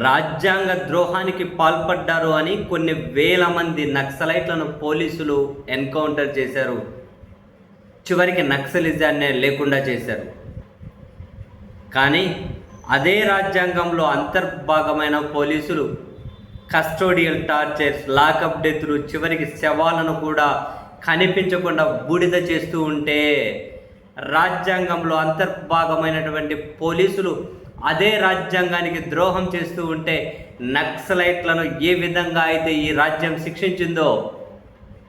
రాజ్యాంగ ద్రోహానికి పాల్పడ్డారు అని కొన్ని వేల మంది నక్సలైట్లను పోలీసులు ఎన్కౌంటర్ చేశారు. చివరికి నక్సలిజాన్నే లేకుండా చేశారు. కానీ అదే రాజ్యాంగంలో అంతర్భాగమైన పోలీసులు కస్టోడియల్ టార్చర్స్, లాకప్ డెత్లు, చివరికి శవాలను కూడా కనిపించకుండా బూడిద చేస్తూ ఉంటే రాజ్యాంగంలో అంతర్భాగమైనటువంటి పోలీసులు అదే రాజ్యాంగానికి ద్రోహం చేస్తూ ఉంటే నక్సలైట్లను ఏ విధంగా అయితే ఈ రాజ్యం శిక్షించిందో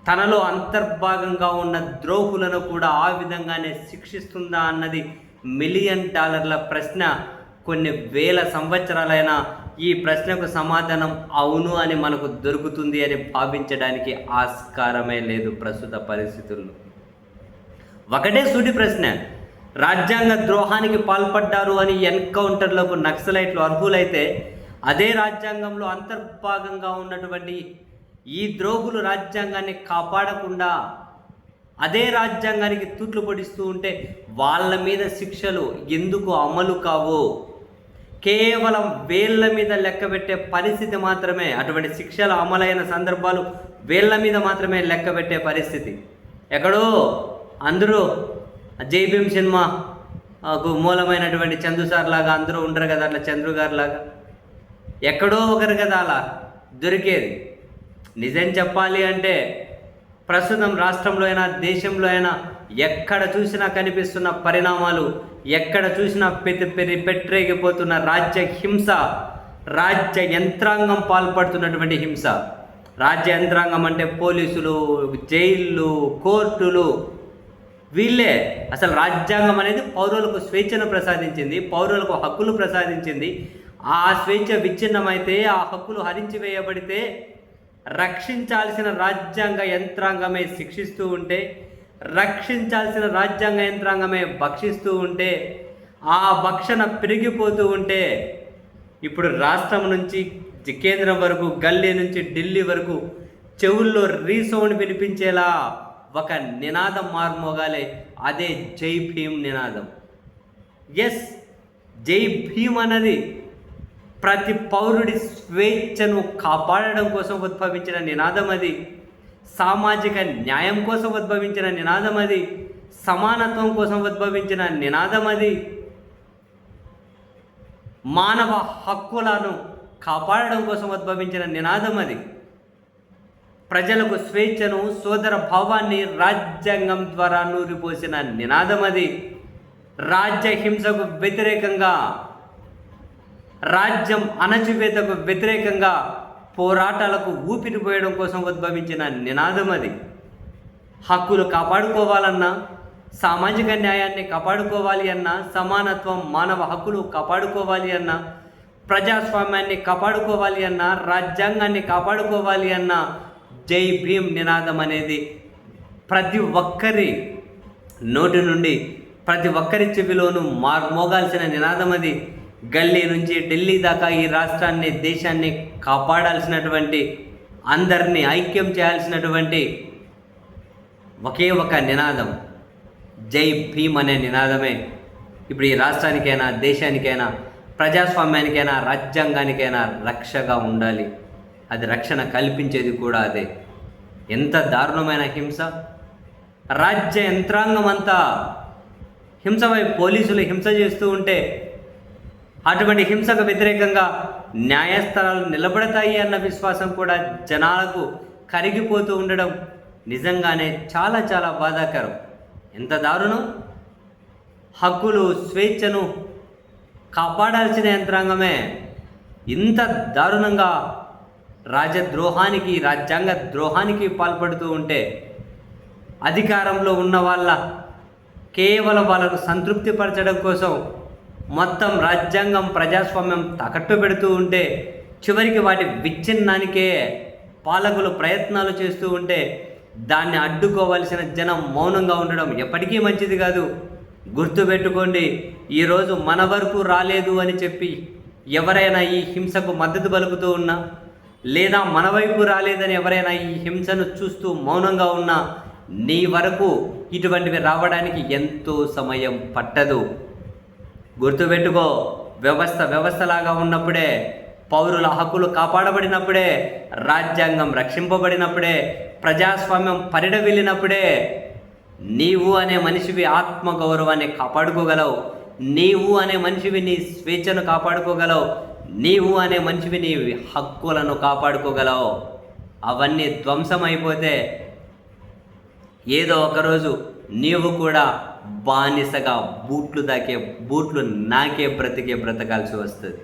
తనలో అంతర్భాగంగా ఉన్న ద్రోహులను కూడా ఆ విధంగానే శిక్షిస్తుందా అన్నది $1,000,000 ప్రశ్న. కొన్ని వేల సంవత్సరాలైనా ఈ ప్రశ్నకు సమాధానం అవును అని మనకు దొరుకుతుంది అని భావించడానికి ఆస్కారమే లేదు ప్రస్తుత పరిస్థితుల్లో. ఒకటే సూటి ప్రశ్న, రాజ్యాంగ ద్రోహానికి పాల్పడ్డారు అని ఎన్కౌంటర్లకు నక్సలైట్లు అర్హులైతే అదే రాజ్యాంగంలో అంతర్భాగంగా ఉన్నటువంటి ఈ ద్రోహులు రాజ్యాంగాన్ని కాపాడకుండా అదే రాజ్యాంగానికి తూట్లు పొడిస్తూ ఉంటే వాళ్ళ మీద శిక్షలు ఎందుకు అమలు కావు? కేవలం వేళ్ల మీద లెక్కబెట్టే పరిస్థితి మాత్రమే, అటువంటి శిక్షలు అమలైన సందర్భాలు వేళ్ల మీద మాత్రమే లెక్కబెట్టే పరిస్థితి. ఎక్కడో అందరూ జై భీమ్ సినిమాకు మూలమైనటువంటి చందు సార్ లాగా అందరూ ఉండరు కదా, అట్లా చంద్రు గారు లాగా ఎక్కడో ఒకరు కదా అలా దొరికేది. నిజం చెప్పాలి అంటే ప్రస్తుతం రాష్ట్రంలో అయినా దేశంలో అయినా ఎక్కడ చూసినా కనిపిస్తున్న పరిణామాలు, ఎక్కడ చూసినా పెట్టరేగిపోతున్న రాజ్య హింస, రాజ్య యంత్రాంగం పాల్పడుతున్నటువంటి హింస. రాజ్య యంత్రాంగం అంటే పోలీసులు, జైళ్ళు, కోర్టులు, వీళ్ళే. అసలు రాజ్యాంగం అనేది పౌరులకు స్వేచ్ఛను ప్రసాదించింది, పౌరులకు హక్కులు ప్రసాదించింది. ఆ స్వేచ్ఛ విచ్ఛిన్నమైతే, ఆ హక్కులు హరించి వేయబడితే రక్షించాల్సిన రాజ్యాంగ యంత్రాంగమే శిక్షిస్తూ ఉంటే, రక్షించాల్సిన రాజ్యాంగ యంత్రాంగమే భక్షిస్తూ ఉంటే, ఆ భక్షణ పెరిగిపోతూ ఉంటే ఇప్పుడు రాష్ట్రం నుంచి కేంద్రం వరకు, గల్లీ నుంచి ఢిల్లీ వరకు చెవుల్లో రీసౌండ్ వినిపించేలా ఒక నినాదం మార్మోగాలే, అదే జై భీమ్ నినాదం. ఎస్, జై భీమ్ అన్నది ప్రతి పౌరుడి స్వేచ్ఛను కాపాడడం కోసం ఉద్భవించిన నినాదం అది. సామాజిక న్యాయం కోసం ఉద్భవించిన నినాదం అది. సమానత్వం కోసం ఉద్భవించిన నినాదం అది. మానవ హక్కులను కాపాడడం కోసం ఉద్భవించిన నినాదం అది. ప్రజలకు స్వేచ్ఛను, సోదర భావాన్ని రాజ్యాంగం ద్వారా నూరిపోసిన నినాదం అది. రాజ్య హింసకు వ్యతిరేకంగా, రాజ్యం అణచివేతకు వ్యతిరేకంగా పోరాటాలకు ఊపిరి పోయడం కోసం ఉద్భవించిన నినాదం అది. హక్కులు కాపాడుకోవాలన్నా, సామాజిక న్యాయాన్ని కాపాడుకోవాలి అన్నా, సమానత్వం, మానవ హక్కులు కాపాడుకోవాలి అన్నా, ప్రజాస్వామ్యాన్ని కాపాడుకోవాలి అన్నా, రాజ్యాంగాన్ని కాపాడుకోవాలి అన్నా జై భీమ్ నినాదం అనేది ప్రతి ఒక్కరి నోటి నుండి, ప్రతి ఒక్కరి చెవిలోనూ మోగాల్సిన నినాదం అది. గల్లీ నుంచి ఢిల్లీ దాకా ఈ రాష్ట్రాన్ని, దేశాన్ని కాపాడాల్సినటువంటి, అందరినీ ఐక్యం చేయాల్సినటువంటి ఒకే ఒక నినాదం జై భీమ్ అనే నినాదమే ఇప్పుడు ఈ రాష్ట్రానికైనా, దేశానికైనా, ప్రజాస్వామ్యానికైనా, రాజ్యాంగానికైనా రక్షగా ఉండాలి. అది రక్షణ కల్పించేది కూడా అదే. ఎంత దారుణమైన హింస! రాజ్య యంత్రాంగం అంతా హింసపై పోలీసులు హింస చేస్తూ ఉంటే అటువంటి హింసకు వ్యతిరేకంగా న్యాయస్థానాలు నిలబడతాయి అన్న విశ్వాసం కూడా జనాలకు కరిగిపోతూ ఉండడం నిజంగానే చాలా చాలా బాధాకరం. ఎంత దారుణం! హక్కులు, స్వేచ్ఛను కాపాడాల్సిన యంత్రాంగమే ఇంత దారుణంగా రాజద్రోహానికి, రాజ్యాంగ ద్రోహానికి పాల్పడుతూ ఉంటే అధికారంలో ఉన్న వాళ్ళ కేవలం వాళ్ళను సంతృప్తిపరచడం కోసం మొత్తం రాజ్యాంగం, ప్రజాస్వామ్యం తాకట్టు పెడుతూ ఉంటే చివరికి వాటి విచ్ఛిన్నానికే పాలకులు ప్రయత్నాలు చేస్తూ ఉంటే దాన్ని అడ్డుకోవాల్సిన జనం మౌనంగా ఉండడం ఎప్పటికీ మంచిది కాదు. గుర్తుపెట్టుకోండి, ఈరోజు మన వరకు రాలేదు అని చెప్పి ఎవరైనా ఈ హింసకు మద్దతు పలుకుతూ ఉన్నా, లేదా మన వైపు రాలేదని ఎవరైనా ఈ హింసను చూస్తూ మౌనంగా ఉన్నా, నీ వరకు ఇటువంటివి రావడానికి ఎంతో సమయం పట్టదు. గుర్తుపెట్టుకో, వ్యవస్థలాగా ఉన్నప్పుడే పౌరుల హక్కులు కాపాడబడినప్పుడే, రాజ్యాంగం రక్షింపబడినప్పుడే, ప్రజాస్వామ్యం పరిడవిల్లినప్పుడే నీవు అనే మనిషివి ఆత్మగౌరవాన్ని కాపాడుకోగలవు. నీవు అనే మనిషివి నీ స్వేచ్ఛను కాపాడుకోగలవు. నీవు అనే మనిషివి నీ హక్కులను కాపాడుకోగలవు. అవన్నీ ధ్వంసం అయిపోతే ఏదో ఒకరోజు నీవు కూడా బానిసగా బూట్లు నాకే బ్రతకాల్సి వస్తుంది.